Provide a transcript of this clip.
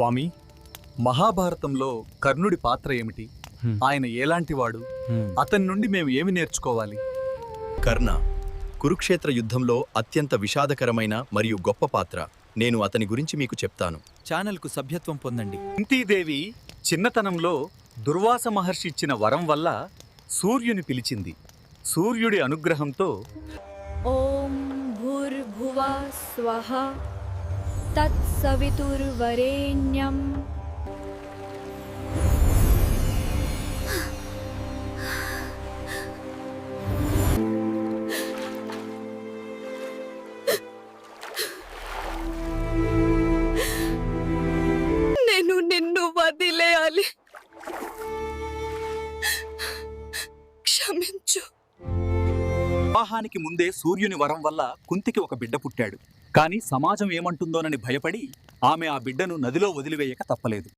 స్వామి, మహాభారతంలో కర్ణుడి పాత్ర ఏమిటి? ఆయన ఎలాంటివాడు? అతని నుండి మేము ఏమి నేర్చుకోవాలి? కర్ణ కురుక్షేత్ర యుద్ధంలో అత్యంత విషాదకరమైన మరియు గొప్ప పాత్ర. నేను అతని గురించి మీకు చెప్తాను. ఛానల్కు సభ్యత్వం పొందండి. కుంతీదేవి చిన్నతనంలో దుర్వాస మహర్షి ఇచ్చిన వరం వల్ల సూర్యుని పిలిచింది. సూర్యుడి అనుగ్రహంతో ఓం భూర్భువః స్వః తత్సవితుర్వరేణ్యం నేను నిన్ను వదిలేయాలి. క్షమించు. వివాహానికి ముందే సూర్యుని వరం వల్ల కుంతికి ఒక బిడ్డ పుట్టాడు. కాని సమాజం ఏమంటుందోనని భయపడి ఆమె ఆ బిడ్డను నదిలో వదిలివేయక తప్పలేదు.